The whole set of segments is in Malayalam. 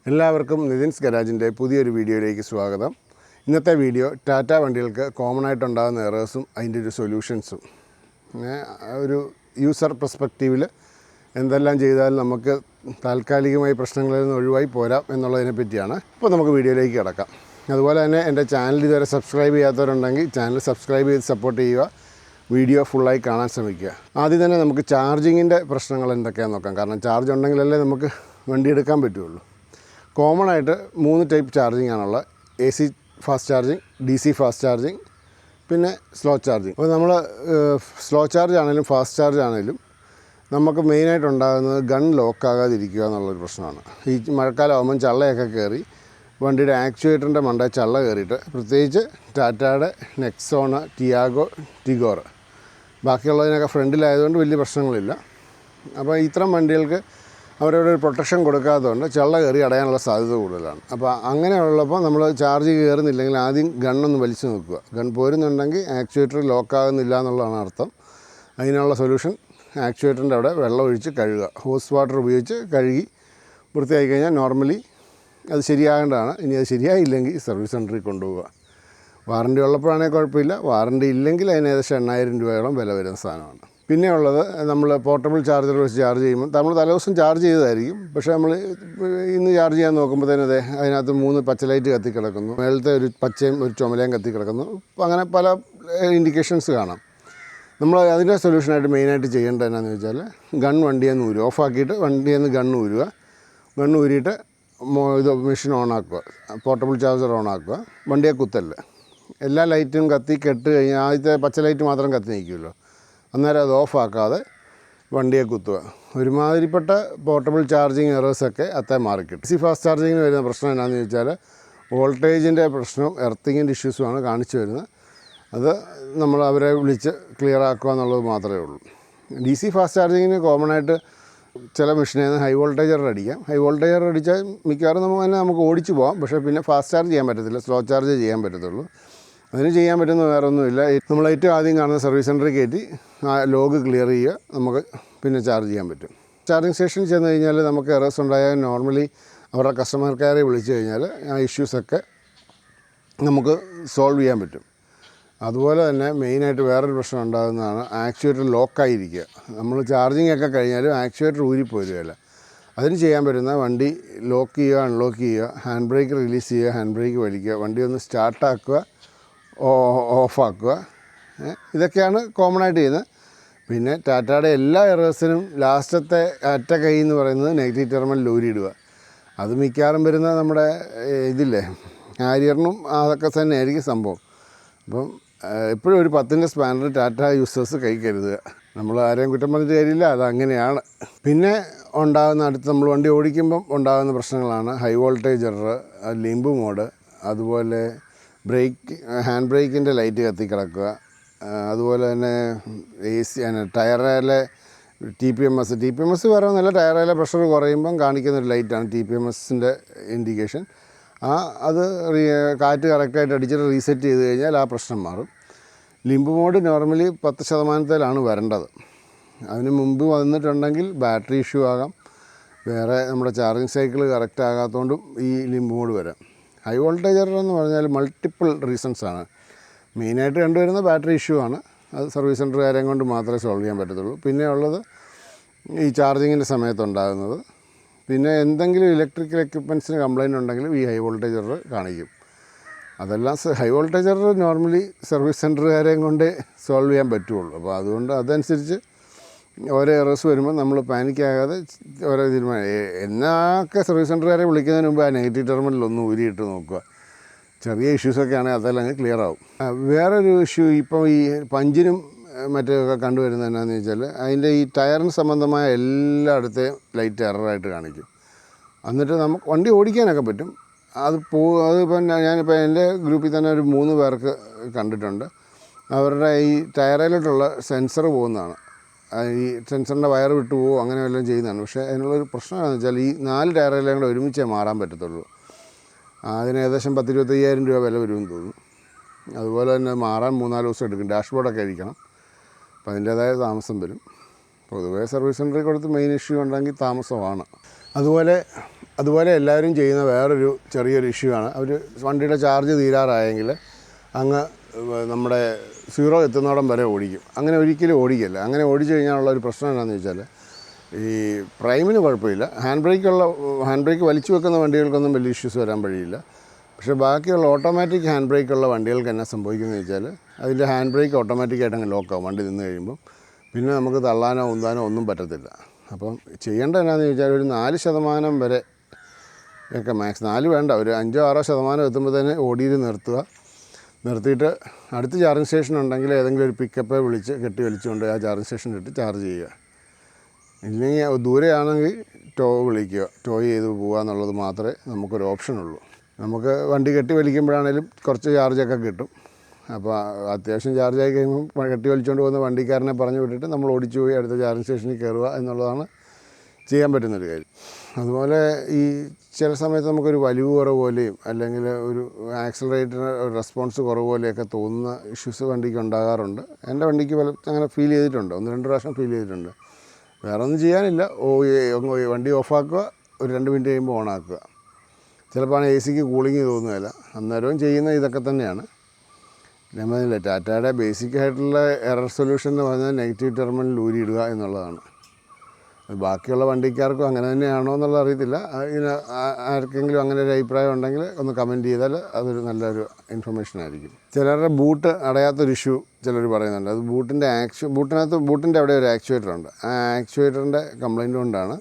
എല്ലാവർക്കും നിതിൻസ് ഗരാജിൻ്റെ പുതിയൊരു വീഡിയോയിലേക്ക് സ്വാഗതം. ഇന്നത്തെ വീഡിയോ ടാറ്റ വണ്ടികൾക്ക് കോമൺ ആയിട്ടുണ്ടാകുന്ന എറേഴ്സും അതിൻ്റെ ഒരു സൊല്യൂഷൻസും, ഒരു യൂസർ പെർസ്പെക്റ്റീവിൽ എന്തെല്ലാം ചെയ്താൽ നമുക്ക് താൽക്കാലികമായി പ്രശ്നങ്ങളിൽ നിന്ന് ഒഴിവായി പോരാം എന്നുള്ളതിനെ പറ്റിയാണ്. ഇപ്പോൾ നമുക്ക് വീഡിയോയിലേക്ക് കിടക്കാം. അതുപോലെ തന്നെ എൻ്റെ ചാനൽ ഇതുവരെ സബ്സ്ക്രൈബ് ചെയ്യാത്തവരുണ്ടെങ്കിൽ ചാനൽ സബ്സ്ക്രൈബ് ചെയ്ത് സപ്പോർട്ട് ചെയ്യുക, വീഡിയോ ഫുള്ളായി കാണാൻ ശ്രമിക്കുക. ആദ്യം തന്നെ നമുക്ക് ചാർജിങ്ങിൻ്റെ പ്രശ്നങ്ങൾ എന്തൊക്കെയാണെന്ന് നോക്കാം. കാരണം ചാർജ് ഉണ്ടെങ്കിലല്ലേ നമുക്ക് വണ്ടി എടുക്കാൻ പറ്റുള്ളൂ. കോമൺ ആയിട്ട് 3 ടൈപ്പ് ചാർജിങ് ആണുള്ളത്. AC fast charging, DC fast charging, പിന്നെ സ്ലോ ചാർജിങ്. അപ്പോൾ നമ്മൾ സ്ലോ ചാർജ് ആണെങ്കിലും ഫാസ്റ്റ് ചാർജ് ആണെങ്കിലും നമുക്ക് മെയിനായിട്ട് ഉണ്ടാകുന്നത് ഗൺ ലോക്കാകാതിരിക്കുക എന്നുള്ളൊരു പ്രശ്നമാണ്. ഈ മഴക്കാലമാകുമ്പം ചള്ളയൊക്കെ കയറി വണ്ടിയുടെ ആക്ച്വേറ്ററിൻ്റെ മണ്ട ചള്ള കയറിയിട്ട്, പ്രത്യേകിച്ച് ടാറ്റയുടെ നെക്സോൺ, ടിയാഗോ, ടിഗോർ, ബാക്കിയുള്ളതിനൊക്കെ ഫ്രണ്ടിലായതുകൊണ്ട് വലിയ പ്രശ്നങ്ങളില്ല. അപ്പോൾ ഇത്തരം വണ്ടികൾക്ക് അവരവിടെ ഒരു പ്രൊട്ടക്ഷൻ കൊടുക്കാത്തതുകൊണ്ട് ചള്ള കയറി അടയാനുള്ള സാധ്യത കൂടുതലാണ്. അപ്പോൾ അങ്ങനെയുള്ളപ്പോൾ നമ്മൾ ചാർജ് കയറുന്നില്ലെങ്കിൽ ആദ്യം ഗണ്ണൊന്ന് വലിച്ചു നോക്കുക. ഗൺ പോരുന്നുണ്ടെങ്കിൽ ആക്ച്വേറ്റർ ലോക്കാകുന്നില്ല എന്നുള്ളതാണ് അർത്ഥം. അതിനുള്ള സൊല്യൂഷൻ ആക്ച്വേറ്ററിൻ്റെ അവിടെ വെള്ളം ഒഴിച്ച് കഴുകുക. ഹോസ് വാട്ടർ ഉപയോഗിച്ച് കഴുകി വൃത്തിയായി കഴിഞ്ഞാൽ നോർമലി അത് ശരിയാകേണ്ടതാണ്. ഇനി അത് ശരിയായില്ലെങ്കിൽ സർവീസ് സെൻറ്ററിൽ കൊണ്ടുപോവുക. വാറണ്ടി ഉള്ളപ്പോഴാണെങ്കിൽ കുഴപ്പമില്ല. വാറണ്ടി ഇല്ലെങ്കിൽ അതിന് ഏകദേശം 8000 രൂപയോളം വില വരുന്ന സാധനമാണ്. പിന്നെ ഉള്ളത്, നമ്മൾ പോർട്ടബിൾ ചാർജർ വെച്ച് ചാർജ് ചെയ്യുമ്പോൾ നമ്മൾ തലേദിവസം ചാർജ് ചെയ്തതായിരിക്കും. പക്ഷേ നമ്മൾ ഇന്ന് ചാർജ് ചെയ്യാൻ നോക്കുമ്പോഴത്തേനും അതിനകത്ത് 3 പച്ച ലൈറ്റ് കത്തിക്കിടക്കുന്നു, മേളത്തെ ഒരു പച്ചയും ഒരു ചുമലയും കത്തിക്കിടക്കുന്നു. അപ്പോൾ അങ്ങനെ പല ഇൻഡിക്കേഷൻസ് കാണാം. നമ്മൾ അതിൻ്റെ സൊല്യൂഷനായിട്ട് മെയിനായിട്ട് ചെയ്യേണ്ടത് എന്നാന്ന് വെച്ചാൽ ഗൺ വണ്ടിയിൽ നിന്ന് ഊരുക. ഓഫാക്കിയിട്ട് വണ്ടിയിൽ നിന്ന് ഗണ്ണ് ഊരുക. ഗണ്ണ് ഊരിയിട്ട് ഇത് മെഷീൻ ഓണാക്കുക, പോർട്ടബിൾ ചാർജർ ഓണാക്കുക. വണ്ടിയെ കുത്തല്ല. എല്ലാ ലൈറ്റും കത്തി കെട്ട് കഴിഞ്ഞാൽ ആദ്യത്തെ പച്ച ലൈറ്റ് മാത്രം കത്തി നിൽക്കുമല്ലോ, അന്നേരം അത് ഓഫാക്കാതെ വണ്ടിയെ കുത്തുക. ഒരുമാതിരിപ്പെട്ട പോർട്ടബിൾ ചാർജിങ് എറേഴ്സൊക്കെ അത്തേ മാറിക്കിട്ടും. DC ഫാസ്റ്റ് ചാർജിങ്ങിന് വരുന്ന പ്രശ്നം എന്നാന്ന് ചോദിച്ചാൽ വോൾട്ടേജിൻ്റെ പ്രശ്നവും എർത്തിങ്ങിൻ്റെ ഇഷ്യൂസുമാണ് കാണിച്ചു വരുന്നത്. അത് നമ്മൾ അവരെ വിളിച്ച് ക്ലിയർ ആക്കുക എന്നുള്ളത് മാത്രമേ ഉള്ളൂ. DC ഫാസ്റ്റ് ചാർജിങ്ങിന് കോമൺ ആയിട്ട് ചില മെഷീനിൽ നിന്ന് ഹൈ വോൾട്ടേജർ അടിക്കാം. ഹൈ വോൾട്ടേജർ അടിച്ചാൽ മിക്കവാറും നമുക്ക് ഓടിച്ചു പോകാം. പക്ഷേ പിന്നെ ഫാസ്റ്റ് ചാർജ് ചെയ്യാൻ പറ്റത്തില്ല, സ്ലോ ചാർജ് ചെയ്യാൻ പറ്റത്തുള്ളൂ. അതിന് ചെയ്യാൻ പറ്റുന്ന വേറെ ഒന്നുമില്ല. നമ്മൾ ഏറ്റവും ആദ്യം കാണുന്ന സർവീസ് സെൻറ്ററിൽ കയറ്റി ആ ലോഗ് ക്ലിയർ ചെയ്യുക, നമുക്ക് പിന്നെ ചാർജ് ചെയ്യാൻ പറ്റും. ചാർജിങ് സ്റ്റേഷനിൽ ചെന്ന് കഴിഞ്ഞാൽ നമുക്ക് എറേഴ്സ് ഉണ്ടായാൽ നോർമലി അവരുടെ കസ്റ്റമർ കെയറെ വിളിച്ചു കഴിഞ്ഞാൽ ആ ഇഷ്യൂസൊക്കെ നമുക്ക് സോൾവ് ചെയ്യാൻ പറ്റും. അതുപോലെ തന്നെ മെയിനായിട്ട് വേറൊരു പ്രശ്നം ഉണ്ടാകുന്നതാണ് ആക്ച്വേറ്റർ ലോക്കായിരിക്കുക. നമ്മൾ ചാർജിങ് ഒക്കെ കഴിഞ്ഞാലും ആക്ച്വേറ്റർ ഊരിപ്പോരുകയില്ല. അതിന് ചെയ്യാൻ പറ്റുന്ന വണ്ടി ലോക്ക് ചെയ്യുക, അൺലോക്ക് ചെയ്യുക, ഹാൻഡ് ബ്രേക്ക് റിലീസ് ചെയ്യുക, ഹാൻഡ് ബ്രേക്ക് വലിക്കുക, വണ്ടി ഒന്ന് സ്റ്റാർട്ടാക്കുക, ഓഫാക്കുക. ഇതൊക്കെയാണ് കോമൺ ആയിട്ട് ചെയ്യുന്നത്. പിന്നെ ടാറ്റയുടെ എല്ലാ എറേഴ്സിനും ലാസ്റ്റത്തെ അറ്റ കൈ എന്ന് പറയുന്നത് നെഗറ്റീവ് ടെർമിനൽ ഊരിയിടുക. അത് മിക്കവാറും വരുന്ന നമ്മുടെ ഇതില്ലേ ഹാരിയറിനും അതൊക്കെ തന്നെ ആയിരിക്കും സംഭവം. അപ്പം എപ്പോഴും ഒരു 10ൻ്റെ സ്പാനർ ടാറ്റ യൂസേഴ്സ് കൈ കരുതുക. നമ്മൾ ആരെയും കുറ്റം പറഞ്ഞിട്ട് കാര്യമില്ല, അതങ്ങനെയാണ്. പിന്നെ ഉണ്ടാകുന്ന അടുത്ത് നമ്മൾ വണ്ടി ഓടിക്കുമ്പം ഉണ്ടാകുന്ന പ്രശ്നങ്ങളാണ് high voltage error, limp mode, അതുപോലെ ഹാൻഡ് ബ്രേക്കിൻ്റെ ലൈറ്റ് കത്തിക്കിടക്കുക, അതുപോലെ തന്നെ AC ടയറിലെ TPMS വേറെ ഒന്നുമല്ല, ടയറിലെ പ്രഷർ കുറയുമ്പം കാണിക്കുന്നൊരു ലൈറ്റാണ് TPMSൻ്റെ ഇൻഡിക്കേഷൻ. അത് കാറ്റ് കറക്റ്റായിട്ട് അടിച്ചിട്ട് റീസെറ്റ് ചെയ്ത് കഴിഞ്ഞാൽ ആ പ്രശ്നം മാറും. ലിംബ് മോഡ് നോർമലി 10% വരേണ്ടത്. അതിന് മുമ്പ് വന്നിട്ടുണ്ടെങ്കിൽ ബാറ്ററി ഇഷ്യൂ ആകാം, വേറെ നമ്മുടെ ചാർജിങ് സൈക്കിൾ കറക്റ്റ് ആകാത്തതുകൊണ്ടും ഈ ലിംബ് മോഡ് വരാം. ഹൈ വോൾട്ടേജർ എന്ന് പറഞ്ഞാൽ മൾട്ടിപ്പിൾ റീസൺസാണ്. മെയിനായിട്ട് കണ്ടുവരുന്ന ബാറ്ററി ഇഷ്യൂ ആണ്. അത് സർവീസ് സെൻറ്ററുകാരെയും കൊണ്ട് മാത്രമേ സോൾവ് ചെയ്യാൻ പറ്റത്തുള്ളൂ. പിന്നെ ഉള്ളത് ഈ ചാർജിങ്ങിൻ്റെ സമയത്തുണ്ടാകുന്നത്. പിന്നെ എന്തെങ്കിലും ഇലക്ട്രിക്കൽ എക്യുപ്മെൻറ്റ്സിന് കംപ്ലയിൻ്റ് ഉണ്ടെങ്കിലും ഈ ഹൈ വോൾട്ടേജർ കാണിക്കും. അതെല്ലാം ഹൈ വോൾട്ടേജർ നോർമലി സർവീസ് സെൻറ്ററുകാരെയും കൊണ്ട് സോൾവ് ചെയ്യാൻ പറ്റുള്ളൂ. അപ്പോൾ അതുകൊണ്ട് അതനുസരിച്ച് ഓരോ എറേഴ്സ് വരുമ്പോൾ നമ്മൾ പാനിക്കാകാതെ ഓരോ തീരുമാനം. എന്നൊക്കെ സർവീസ് സെൻറ്ററുകാരെ വിളിക്കുന്നതിന് മുമ്പ് ആ നെഗറ്റീവ് ടെർമിനൽ ഒന്ന് ഊരിയിട്ട് നോക്കുക. ചെറിയ ഇഷ്യൂസൊക്കെ ആണെങ്കിൽ അതെല്ലാം അങ്ങ് ക്ലിയർ ആവും. വേറൊരു ഇഷ്യൂ ഇപ്പോൾ ഈ പഞ്ചിനും മറ്റൊക്കെ കണ്ടുവരുന്നത് എന്നാന്ന് വെച്ചാൽ അതിൻ്റെ ഈ ടയറിന് സംബന്ധമായ എല്ലായിടത്തെയും ലൈറ്റ് എററായിട്ട് കാണിക്കും. എന്നിട്ട് നമുക്ക് വണ്ടി ഓടിക്കാനൊക്കെ പറ്റും. അതിപ്പം ഞാനിപ്പോൾ എൻ്റെ ഗ്രൂപ്പിൽ തന്നെ ഒരു 3 പേർക്ക് കണ്ടിട്ടുണ്ട്. അവരുടെ ഈ ടയറിലോട്ടുള്ള സെൻസർ പോകുന്നതാണ്. ഈ സെൻസറിൻ്റെ വയർ വിട്ടു പോകുമോ അങ്ങനെ വല്ലതും ചെയ്യുന്നതാണ്. പക്ഷേ അതിനുള്ളൊരു പ്രശ്നം എന്താണെന്ന് വെച്ചാൽ ഈ 4 ടയറെല്ലാം കൂടെ ഒരുമിച്ചേ മാറാൻ പറ്റത്തുള്ളൂ. അതിന് ഏകദേശം 10-25,000 രൂപ വില വരുമെന്ന് തോന്നുന്നു. അതുപോലെ തന്നെ മാറാൻ 3-4 ദിവസം എടുക്കും. ഡാഷ്ബോർഡൊക്കെ അഴിക്കണം. അപ്പോൾ അതിൻ്റേതായ താമസം വരും. പൊതുവേ സർവീസ് സെൻറ്ററിൽ കൊടുത്ത് മെയിൻ ഇഷ്യൂ ഉണ്ടെങ്കിൽ താമസമാണ്. അതുപോലെ അതുപോലെ എല്ലാവരും ചെയ്യുന്ന വേറൊരു ചെറിയൊരു ഇഷ്യൂ ആണ്, അവർ വണ്ടിയുടെ ചാർജ് തീരാറായെങ്കിൽ അങ്ങ് നമ്മുടെ 0 എത്തുന്നോടം വരെ ഓടിക്കും. അങ്ങനെ ഒരിക്കലും ഓടിക്കില്ല. അങ്ങനെ ഓടിച്ചു കഴിഞ്ഞാലുള്ള ഒരു പ്രശ്നം എന്താണെന്ന് വെച്ചാൽ ഈ പ്രൈമിന് കുഴപ്പമില്ല, ഹാൻഡ് ബ്രേക്ക് വലിച്ചു വെക്കുന്ന വണ്ടികൾക്കൊന്നും വലിയ ഇഷ്യൂസ് വരാൻ വഴിയില്ല. പക്ഷേ ബാക്കിയുള്ള ഓട്ടോമാറ്റിക് ഹാൻഡ് ബ്രേക്കുള്ള വണ്ടികൾക്ക് എന്നാ സംഭവിക്കുന്നത് വെച്ചാൽ അതിൻ്റെ ഹാൻഡ് ബ്രേക്ക് ഓട്ടോമാറ്റിക്കായിട്ട് അങ്ങ് ലോക്കാവും വണ്ടി നിന്ന് കഴിയുമ്പം. പിന്നെ നമുക്ക് തള്ളാനോ ഉന്താനോ ഒന്നും പറ്റത്തില്ല. അപ്പം ചെയ്യേണ്ടത് എന്നാന്ന് ചോദിച്ചാൽ ഒരു 4% വരെ ഒക്കെ മാക്സ്, 4 വേണ്ട, ഒരു 5-6% എത്തുമ്പോൾ ഓടിയിൽ നിർത്തിയിട്ട് അടുത്ത് ചാർജിങ് സ്റ്റേഷൻ ഉണ്ടെങ്കിൽ ഏതെങ്കിലും ഒരു പിക്കപ്പെ വിളിച്ച് കെട്ടി വലിച്ചുകൊണ്ട് ആ ചാർജിങ് സ്റ്റേഷനിലിട്ട് ചാർജ് ചെയ്യുക. ഇല്ലെങ്കിൽ ദൂരെയാണെങ്കിൽ വിളിക്കുക, ചെയ്ത് പോകുക എന്നുള്ളത് മാത്രമേ നമുക്കൊരു ഓപ്ഷനുള്ളൂ. നമുക്ക് വണ്ടി കെട്ടി വലിക്കുമ്പോഴാണേലും കുറച്ച് ചാർജൊക്കെ കിട്ടും. അപ്പോൾ അത്യാവശ്യം ചാർജായി കഴിയുമ്പോൾ കെട്ടി വലിച്ചുകൊണ്ട് പോകുന്ന വണ്ടിക്കാരനെ പറഞ്ഞു വിട്ടിട്ട് നമ്മൾ ഓടിച്ചു പോയി അടുത്ത ചാർജിങ് സ്റ്റേഷനിൽ കയറുക എന്നുള്ളതാണ് ചെയ്യാൻ പറ്റുന്നൊരു കാര്യം. അതുപോലെ ഈ ചില സമയത്ത് നമുക്കൊരു വലിവ് കുറവ് പോലെയും അല്ലെങ്കിൽ ഒരു ആക്സിലറേറ്റർ റെസ്പോൺസ് കുറവ് പോലെയൊക്കെ തോന്നുന്ന ഇഷ്യൂസ് വണ്ടിക്ക് ഉണ്ടാകാറുണ്ട്. എൻ്റെ വണ്ടിക്ക് അങ്ങനെ ഫീൽ ചെയ്തിട്ടുണ്ട്, 1-2 പ്രാവശ്യം ഫീൽ ചെയ്തിട്ടുണ്ട്. വേറെ ഒന്നും ചെയ്യാനില്ല, വണ്ടി ഓഫാക്കുക, ഒരു 2 മിനിറ്റ് കഴിയുമ്പോൾ ഓണാക്കുക. ചിലപ്പോൾ AC-ക്ക് കൂളിങ് തോന്നുകയില്ല, അന്നേരവും ചെയ്യുന്ന ഇതൊക്കെ തന്നെയാണ്. ഞാൻ പറഞ്ഞില്ല, ടാറ്റയുടെ ബേസിക് ആയിട്ടുള്ള എറർ സൊല്യൂഷൻ എന്ന് പറഞ്ഞാൽ നെഗറ്റീവ് ടെർമിനൽ ഊരിയിടുക എന്നുള്ളതാണ്. ബാക്കിയുള്ള വണ്ടിക്കാർക്കും അങ്ങനെ തന്നെയാണോ എന്നുള്ളത് അറിയത്തില്ല. ഇതിന് ആർക്കെങ്കിലും അങ്ങനെ ഒരു അഭിപ്രായം ഉണ്ടെങ്കിൽ ഒന്ന് കമൻറ്റ് ചെയ്താൽ അതൊരു നല്ലൊരു ഇൻഫർമേഷൻ ആയിരിക്കും. ചിലരുടെ ബൂട്ട് അടയാത്തൊരു ഇഷ്യൂ ചിലർ പറയുന്നുണ്ട്. അത് ബൂട്ടിൻ്റെ അവിടെ ഒരു ആക്ച്വേറ്റർ ഉണ്ട്. ആ ആക്ച്വേറ്ററിൻ്റെ കംപ്ലയിൻ്റ് കൊണ്ടാണ്.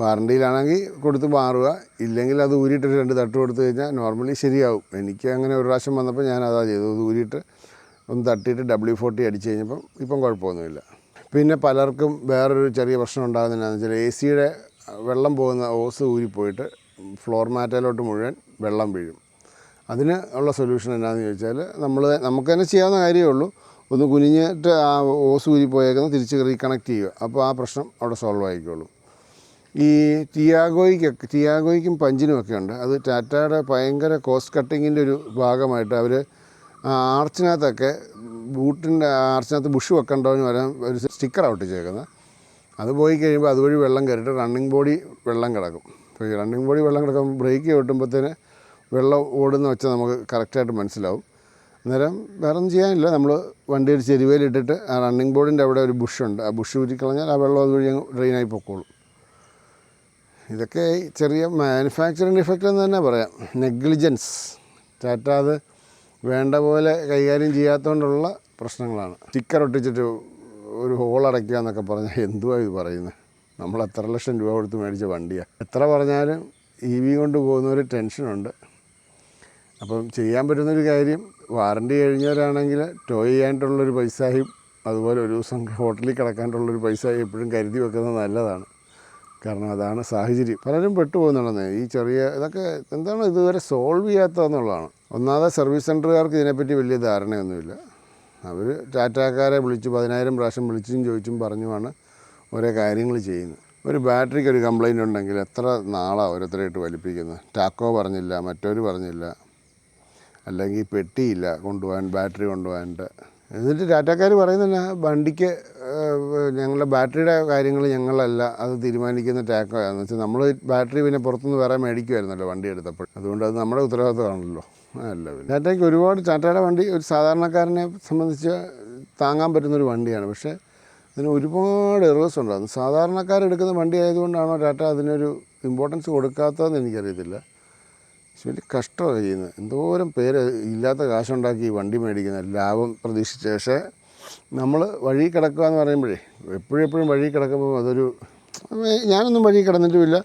വാറണ്ടിയിലാണെങ്കിൽ കൊടുത്ത് മാറുക, ഇല്ലെങ്കിൽ അത് ഊരിയിട്ടൊരു 2 തട്ട് കൊടുത്തു കഴിഞ്ഞാൽ നോർമലി ശരിയാവും. എനിക്ക് അങ്ങനെ ഒരു പ്രാവശ്യം വന്നപ്പോൾ ഞാൻ അതാ ചെയ്തത്, അത് ഊരിയിട്ട് ഒന്ന് തട്ടിയിട്ട് W40 അടിച്ച് കഴിഞ്ഞപ്പം ഇപ്പം കുഴപ്പമൊന്നുമില്ല. പിന്നെ പലർക്കും വേറൊരു ചെറിയ പ്രശ്നം ഉണ്ടാകുന്നതെന്ന് വെച്ചാൽ AC-യുടെ വെള്ളം പോകുന്ന ഓസ് ഊരിപ്പോയിട്ട് ഫ്ലോർ മാറ്റയിലോട്ട് മുഴുവൻ വെള്ളം വീഴും. അതിന് ഉള്ള സൊല്യൂഷൻ എന്താണെന്ന് ചോദിച്ചാൽ നമുക്ക് തന്നെ ചെയ്യാവുന്ന കാര്യമേ ഉള്ളൂ. ഒന്ന് കുനിഞ്ഞിട്ട് ആ ഓസ് ഊരിപ്പോയേക്കുന്നത് തിരിച്ച് റീകണക്ട് ചെയ്യുക. അപ്പോൾ ആ പ്രശ്നം അവിടെ സോൾവ് ആയിക്കോളും. ഈ ടിയാഗോയ്ക്കും പഞ്ചിനുമൊക്കെ ഉണ്ട്. അത് ടാറ്റയുടെ ഭയങ്കര കോസ്റ്റ് കട്ടിങ്ങിൻ്റെ ഒരു ഭാഗമായിട്ട് അവർ ആർച്ചിനകത്തൊക്കെ ബൂട്ടിൻ്റെ ആർച്ചിനകത്ത് ബുഷ് വെക്കണ്ടോന്ന് വരാൻ ഒരു സ്റ്റിക്കർ ഒട്ടിച്ചേക്കുന്നത്. അത് പോയി കഴിയുമ്പോൾ അതുവഴി വെള്ളം കയറിയിട്ട് റണ്ണിങ് ബോഡി വെള്ളം കിടക്കും. അപ്പോൾ ഈ റണ്ണിങ് ബോഡി വെള്ളം കിടക്കുമ്പോൾ ബ്രേക്ക് ചവിട്ടുമ്പോഴത്തേന് വെള്ളം ഓടുന്ന വെച്ചാൽ നമുക്ക് കറക്റ്റായിട്ട് മനസ്സിലാവും. അന്നേരം വേറെ ഒന്നും ചെയ്യാനില്ല, നമ്മൾ വണ്ടി ഒരു ചെരുവയിലിട്ടിട്ട് ആ റണ്ണിങ് ബോർഡിൻ്റെ അവിടെ ഒരു ബുഷുണ്ട്, ആ ബുഷ് ഊരിക്കളഞ്ഞാൽ ആ വെള്ളം അതുവഴി ഡ്രെയിനായി പൊക്കോളും. ഇതൊക്കെ ചെറിയ മാനുഫാക്ചറിങ് ഡിഫക്റ്റ് എന്ന് തന്നെ പറയാം, നെഗ്ലിജൻസ്. ടാറ്റ അത് വേണ്ട പോലെ കൈകാര്യം ചെയ്യാത്തതുകൊണ്ടുള്ള പ്രശ്നങ്ങളാണ്. സ്റ്റിക്കർ ഒട്ടിച്ചിട്ട് ഒരു ഹോൾ അടയ്ക്കുക എന്നൊക്കെ പറഞ്ഞാൽ എന്തുവാ ഇത് പറയുന്നത്? നമ്മൾ എത്ര ലക്ഷം രൂപ കൊടുത്ത് മേടിച്ച വണ്ടിയാണ്. എത്ര പറഞ്ഞാലും EV കൊണ്ട് പോകുന്നൊരു ടെൻഷനുണ്ട്. അപ്പം ചെയ്യാൻ പറ്റുന്നൊരു കാര്യം, വാറണ്ടി കഴിഞ്ഞവരാണെങ്കിൽ ചെയ്യാനായിട്ടുള്ളൊരു പൈസയും അതുപോലെ ഒരു ദിവസം ഹോട്ടലിൽ കിടക്കാനായിട്ടുള്ളൊരു പൈസയും എപ്പോഴും കരുതി വെക്കുന്നത് നല്ലതാണ്. കാരണം അതാണ് സാഹചര്യം. പലരും പെട്ടുപോകുന്നുണ്ടെന്നേ ഈ ചെറിയ ഇതൊക്കെ എന്താണ് ഇതുവരെ സോൾവ് ചെയ്യാത്തതെന്നുള്ളതാണ്. ഒന്നാമത് സർവീസ് സെൻ്ററുകാർക്ക് ഇതിനെപ്പറ്റി വലിയ ധാരണയൊന്നുമില്ല. അവർ ടാറ്റാക്കാരെ വിളിച്ച് 10,000 പ്രാവശ്യം വിളിച്ചും ചോദിച്ചും പറഞ്ഞുമാണ് ഓരോ കാര്യങ്ങൾ ചെയ്യുന്നത്. ഒരു ബാറ്ററിക്ക് ഒരു കംപ്ലയിൻ്റ് ഉണ്ടെങ്കിൽ എത്ര നാളാണ് ഓരോരുത്തരായിട്ട് വലിപ്പിക്കുന്നത്. ടാക്കോ പറഞ്ഞില്ല, മറ്റൊരു പറഞ്ഞില്ല, അല്ലെങ്കിൽ പെട്ടിയില്ല കൊണ്ടുപോകാൻ, ബാറ്ററി കൊണ്ടുപോകാനായിട്ട്. എന്നിട്ട് ടാറ്റാക്കാർ പറയുന്നില്ല, വണ്ടിക്ക് ഞങ്ങളുടെ ബാറ്ററിയുടെ കാര്യങ്ങൾ ഞങ്ങളല്ല അത് തീരുമാനിക്കുന്ന ടാക്കോയാണെന്ന് വെച്ചാൽ നമ്മൾ ബാറ്ററി പിന്നെ പുറത്തുനിന്ന് വേറെ മേടിക്കുമായിരുന്നല്ലോ വണ്ടി എടുത്തപ്പോൾ. അതുകൊണ്ട് അത് നമ്മുടെ ഉത്തരവാദിത്തമാണല്ലോ. അല്ല, ടാറ്റയ്ക്ക് ടാറ്റയുടെ വണ്ടി ഒരു സാധാരണക്കാരനെ സംബന്ധിച്ച് താങ്ങാൻ പറ്റുന്നൊരു വണ്ടിയാണ്. പക്ഷേ അതിന് ഒരുപാട് എറേഴ്സ് ഉണ്ടാകും. സാധാരണക്കാരെടുക്കുന്ന വണ്ടി ആയതുകൊണ്ടാണോ ടാറ്റ അതിനൊരു ഇമ്പോർട്ടൻസ് കൊടുക്കാത്തതെന്ന് എനിക്കറിയത്തില്ല. പക്ഷെ വലിയ കഷ്ടമാണ് ചെയ്യുന്നത്. എന്തോരം പേര് ഇല്ലാത്ത കാശുണ്ടാക്കി ഈ വണ്ടി മേടിക്കുന്നത് ലാഭം പ്രതീക്ഷിച്ച്. പക്ഷേ നമ്മൾ വഴി കിടക്കുക എന്ന് പറയുമ്പോഴേ എപ്പോഴും വഴി കിടക്കുമ്പോൾ അതൊരു, ഞാനൊന്നും വഴി കിടന്നിട്ടുമില്ല,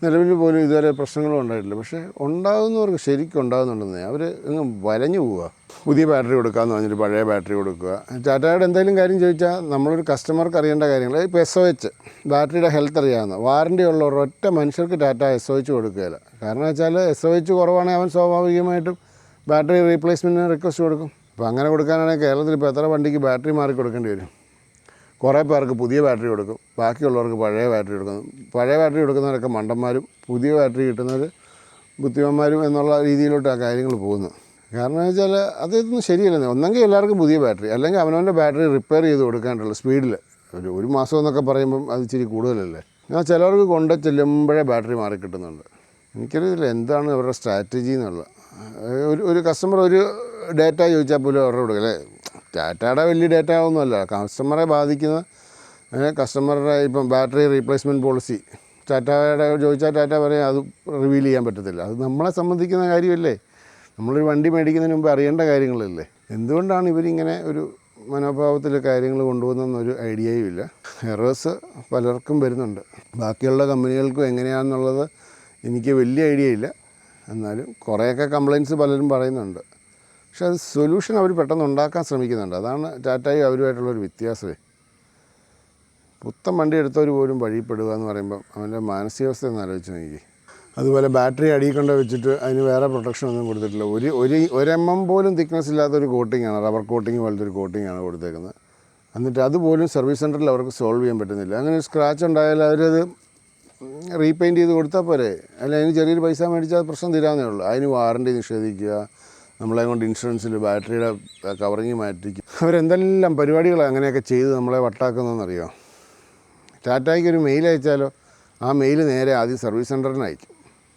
നിലവിൽ പോലും ഇതുവരെ പ്രശ്നങ്ങളും ഉണ്ടായിട്ടില്ല. പക്ഷേ ഉണ്ടാകുന്നവർക്ക് ശരിക്കും ഉണ്ടാകുന്നുണ്ടെന്നേ, അവർ അങ്ങ് വലഞ്ഞു പോവുക. പുതിയ ബാറ്ററി കൊടുക്കാമെന്ന് പറഞ്ഞിട്ട് പഴയ ബാറ്ററി കൊടുക്കുക. ടാറ്റയുടെ എന്തെങ്കിലും കാര്യം ചോദിച്ചാൽ നമ്മളൊരു കസ്റ്റമർക്ക് അറിയേണ്ട കാര്യങ്ങൾ, ഇപ്പോൾ SOH ബാറ്ററിയുടെ ഹെൽത്ത് അറിയാവുന്ന വാറണ്ടി ഉള്ള ഒരൊറ്റ മനുഷ്യർക്ക് ടാറ്റ SOH കൊടുക്കുകയില്ല. കാരണം വെച്ചാൽ SOH കുറവാണെങ്കിൽ അവൻ സ്വാഭാവികമായിട്ടും ബാറ്ററി റീപ്ലേസ്മെൻറ്റിന് റിക്വസ്റ്റ് കൊടുക്കും. അപ്പോൾ അങ്ങനെ കൊടുക്കാനാണെങ്കിൽ കേരളത്തിൽ ഇപ്പോൾ എത്ര വണ്ടിക്ക് ബാറ്ററി മാറി കൊടുക്കേണ്ടി വരും? കുറേ പേർക്ക് പുതിയ ബാറ്ററി കൊടുക്കും, ബാക്കിയുള്ളവർക്ക് പഴയ ബാറ്ററി കൊടുക്കും. പഴയ ബാറ്ററി കൊടുക്കുന്നവരൊക്കെ മണ്ടന്മാരും പുതിയ ബാറ്ററി കിട്ടുന്നവർ ബുദ്ധിമാന്മാരും എന്നുള്ള രീതിയിലോട്ട് ആ കാര്യങ്ങൾ പോകുന്നു. കാരണം എന്ന് വെച്ചാൽ അതൊന്നും ശരിയല്ലെന്നേ. ഒന്നെങ്കിൽ എല്ലാവർക്കും പുതിയ ബാറ്ററി, അല്ലെങ്കിൽ അവനവൻ്റെ ബാറ്ററി റിപ്പയർ ചെയ്ത് കൊടുക്കാനുള്ള സ്പീഡിൽ. ഒരു മാസം എന്നൊക്കെ പറയുമ്പം അത് ഇച്ചിരി കൂടുതലല്ലേ. ഞാൻ ചിലവർക്ക് കൊണ്ട് ചെല്ലുമ്പോഴേ ബാറ്ററി മാറി കിട്ടുന്നുണ്ട്. എനിക്കറിയില്ല എന്താണ് അവരുടെ സ്ട്രാറ്റജി എന്നുള്ളത്. ഒരു കസ്റ്റമർ ഒരു ഡേറ്റ ചോദിച്ചാൽ പോലും അവരുടെ കൊടുക്കുക അല്ലേ. ടാറ്റയുടെ വലിയ ഡേറ്റ ഒന്നുമല്ല, കസ്റ്റമറെ ബാധിക്കുന്ന കസ്റ്റമറുടെ ഇപ്പം ബാറ്ററി റീപ്ലേസ്മെൻറ്റ് പോളിസി ടാറ്റയുടെ ചോദിച്ചാൽ ടാറ്റ പറയാം അത് റിവീൽ ചെയ്യാൻ പറ്റത്തില്ല. അത് നമ്മളെ സംബന്ധിക്കുന്ന കാര്യമല്ലേ. നമ്മളൊരു വണ്ടി മേടിക്കുന്നതിന് മുമ്പ് അറിയേണ്ട കാര്യങ്ങളല്ലേ. എന്തുകൊണ്ടാണ് ഇവരിങ്ങനെ ഒരു മനോഭാവത്തിൽ കാര്യങ്ങൾ കൊണ്ടുപോകുന്നതെന്നൊരു ഐഡിയയും ഇല്ല. എറേഴ്സ് പലർക്കും വരുന്നുണ്ട്. ബാക്കിയുള്ള കമ്പനികൾക്കും എങ്ങനെയാണെന്നുള്ളത് എനിക്ക് വലിയ ഐഡിയ ഇല്ല. എന്നാലും കുറേയൊക്കെ കംപ്ലയിൻറ്റ്സ് പലരും പറയുന്നുണ്ട്. പക്ഷെ അത് സൊല്യൂഷൻ അവർ പെട്ടെന്ന് ഉണ്ടാക്കാൻ ശ്രമിക്കുന്നുണ്ട്. അതാണ് ടാറ്റയും അവരുമായിട്ടുള്ളൊരു വ്യത്യാസമേ. പുത്തൻ വണ്ടി എടുത്തവർ പോലും വഴിപ്പെടുക എന്ന് പറയുമ്പം അവൻ്റെ മാനസികാവസ്ഥ ഒന്ന് ആലോചിച്ച് നോക്കി. അതുപോലെ ബാറ്ററി അടിയിൽ കൊണ്ട് വെച്ചിട്ട് അതിന് വേറെ പ്രൊട്ടക്ഷൻ ഒന്നും കൊടുത്തിട്ടില്ല. ഒരു MM പോലും തിക്നെസ് ഇല്ലാത്തൊരു കോട്ടിങ്ങാണ്, റബ്ബർ കോട്ടിങ് പോലത്തെ ഒരു കോട്ടിങ്ങാണ് കൊടുത്തേക്കുന്നത്. എന്നിട്ട് അതുപോലും സർവീസ് സെൻറ്ററിൽ അവർക്ക് സോൾവ് ചെയ്യാൻ പറ്റുന്നില്ല. അങ്ങനെ ഒരു സ്ക്രാച്ച് ഉണ്ടായാൽ അവരത് റീപെയിൻറ്റ് ചെയ്ത് കൊടുത്താൽ പോരെ. അല്ല അതിന് ചെറിയൊരു പൈസ മേടിച്ചാൽ പ്രശ്നം തീരാവുന്നേ ഉള്ളൂ. അതിന് വാറണ്ടി നിഷേധിക്കുക, നമ്മളെ കൊണ്ട് ഇൻഷുറൻസിൽ ബാറ്ററിയുടെ കവറിങ് മാറ്റിക്കുക, അവരെന്തെല്ലാം പരിപാടികൾ അങ്ങനെയൊക്കെ ചെയ്ത് നമ്മളെ വട്ടാക്കുന്നതെന്നറിയാം. ടാറ്റയ്ക്ക് ഒരു മെയിൽ അയച്ചാലോ ആ മെയിൽ നേരെ ആദ്യം സർവീസ് സെൻറ്ററിന് അയക്കും.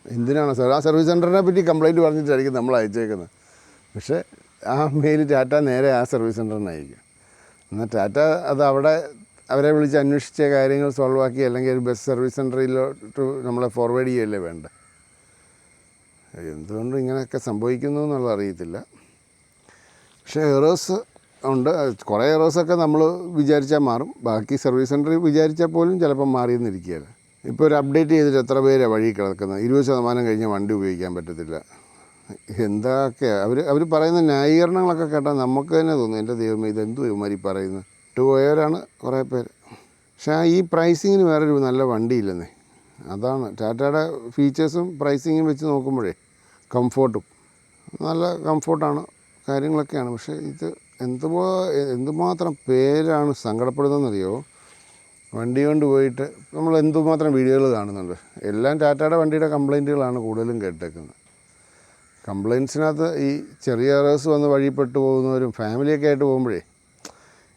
എന്തിനാണ് ആ സർവീസ് സെൻറ്ററിനെ പറ്റി കംപ്ലയിൻറ്റ് പറഞ്ഞിട്ടായിരിക്കും നമ്മൾ അയച്ചേക്കുന്നത്. പക്ഷേ ആ മെയിൽ ടാറ്റ നേരെ ആ സർവീസ് സെൻറ്ററിന് അയക്കും. എന്നാൽ ടാറ്റ അത് അവിടെ അവരെ വിളിച്ച് അന്വേഷിച്ച കാര്യങ്ങൾ സോൾവ് ആക്കി അല്ലെങ്കിൽ ഒരു ബസ് സർവീസ് സെൻറ്ററിലോട്ട് നമ്മളെ ഫോർവേഡ് ചെയ്യുകയല്ലേ വേണ്ട. എന്തുകൊണ്ട് ഇങ്ങനെയൊക്കെ സംഭവിക്കുന്നു എന്നുള്ളത് അറിയത്തില്ല. പക്ഷേ എറേഴ്സ് ഉണ്ട്. കുറേ എറേഴ്സൊക്കെ നമ്മൾ വിചാരിച്ചാൽ മാറും. ബാക്കി സർവീസ് സെൻറ്ററിൽ വിചാരിച്ചാൽ പോലും ചിലപ്പം മാറിയെന്നിരിക്കുകയില്ല. ഇപ്പോൾ ഒരു അപ്ഡേറ്റ് ചെയ്തിട്ട് എത്ര പേരാണ് വഴി കിടക്കുന്നത്. 20% കഴിഞ്ഞ് വണ്ടി ഉപയോഗിക്കാൻ പറ്റത്തില്ല. എന്തൊക്കെയാണ് അവർ പറയുന്ന ന്യായീകരണങ്ങളൊക്കെ കേട്ടാൽ നമുക്ക് തന്നെ തോന്നും, എൻ്റെ ദൈവമേ ഇതെന്തു ഇവന്മാർ പറയുന്നത്. ഇട്ടുപോയവരാണ് കുറേ പേര്. പക്ഷേ ഈ പ്രൈസിങ്ങിന് വേറൊരു നല്ല വണ്ടിയില്ലെന്നേ. അതാണ് ടാറ്റയുടെ ഫീച്ചേഴ്സും പ്രൈസിങ്ങും വെച്ച് നോക്കുമ്പോഴേ കംഫോർട്ടും നല്ല കംഫോർട്ടാണ്, കാര്യങ്ങളൊക്കെയാണ്. പക്ഷേ ഇത് എന്തുമാത്രം പേരാണ് സങ്കടപ്പെടുന്നതെന്നറിയോ. വണ്ടി കൊണ്ട് പോയിട്ട് നമ്മൾ എന്തുമാത്രം വീഡിയോകൾ കാണുന്നുണ്ട്. എല്ലാം ടാറ്റയുടെ വണ്ടിയുടെ കംപ്ലയിൻറ്റുകളാണ് കൂടുതലും കേട്ടേക്കുന്നത്. കംപ്ലയിൻറ്റ്സിനകത്ത് ഈ ചെറിയ എറേഴ്സ് വന്ന് വഴിപ്പെട്ടു പോകുന്നവരും ഫാമിലിയൊക്കെ ആയിട്ട് പോകുമ്പോഴേ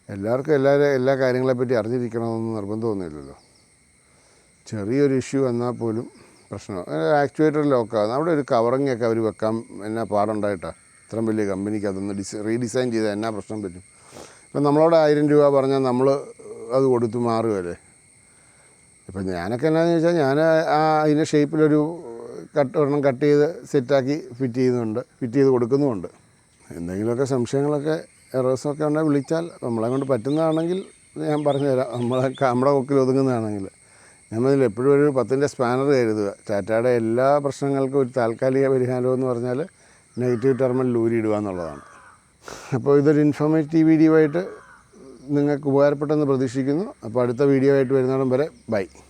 എല്ലാവർക്കും എല്ലാ കാര്യങ്ങളെപ്പറ്റി അറിഞ്ഞിരിക്കണമെന്ന് നിർബന്ധമൊന്നുമില്ലല്ലോ. ചെറിയൊരു ഇഷ്യൂ വന്നാൽ പോലും പ്രശ്നമാണ്. ആക്ച്വേറ്റർ ലോക്കാകുന്നു, അവിടെ ഒരു കവറിങ്ങൊക്കെ അവർ വെക്കാൻ എന്നാ പാടുണ്ടായിട്ടാണ്. ഇത്രയും വലിയ കമ്പനിക്ക് അതൊന്ന് റീഡിസൈൻ ചെയ്താൽ എന്നാ പ്രശ്നം പറ്റും. ഇപ്പം നമ്മളോട് 1000 രൂപ പറഞ്ഞാൽ നമ്മൾ അത് കൊടുത്ത് മാറുകയല്ലേ. ഇപ്പം ഞാനൊക്കെ എന്നാന്ന് ചോദിച്ചാൽ ഞാൻ അതിൻ്റെ ഷേപ്പിലൊരു ഒരെണ്ണം കട്ട് ചെയ്ത് സെറ്റാക്കി ഫിറ്റ് ചെയ്ത് കൊടുക്കുന്നുമുണ്ട്. എന്തെങ്കിലുമൊക്കെ സംശയങ്ങളൊക്കെ എറേഴ്സൊക്കെ ഉണ്ടെങ്കിൽ വിളിച്ചാൽ നമ്മളെ കൊണ്ട് പറ്റുന്നതാണെങ്കിൽ ഞാൻ പറഞ്ഞു തരാം. നമ്മുടെ കൊക്കിൽ ഒതുങ്ങുന്നതാണെങ്കിൽ നമ്മൾ എപ്പോഴും ഒരു 10ൻ്റെ സ്പാനർ കരുതുക. ടാറ്റയുടെ എല്ലാ പ്രശ്നങ്ങൾക്കും ഒരു താൽക്കാലിക പരിഹാരം എന്ന് പറഞ്ഞാൽ നെഗറ്റീവ് ടെർമിനൽ ഊരിയിടുക എന്നുള്ളതാണ്. അപ്പോൾ ഇതൊരു ഇൻഫോർമേറ്റീവ് വീഡിയോ ആയിട്ട് നിങ്ങൾക്ക് ഉപകാരപ്പെട്ടെന്ന് പ്രതീക്ഷിക്കുന്നു. അപ്പോൾ അടുത്ത വീഡിയോ ആയിട്ട് വരുന്നിടം വരെ ബൈ.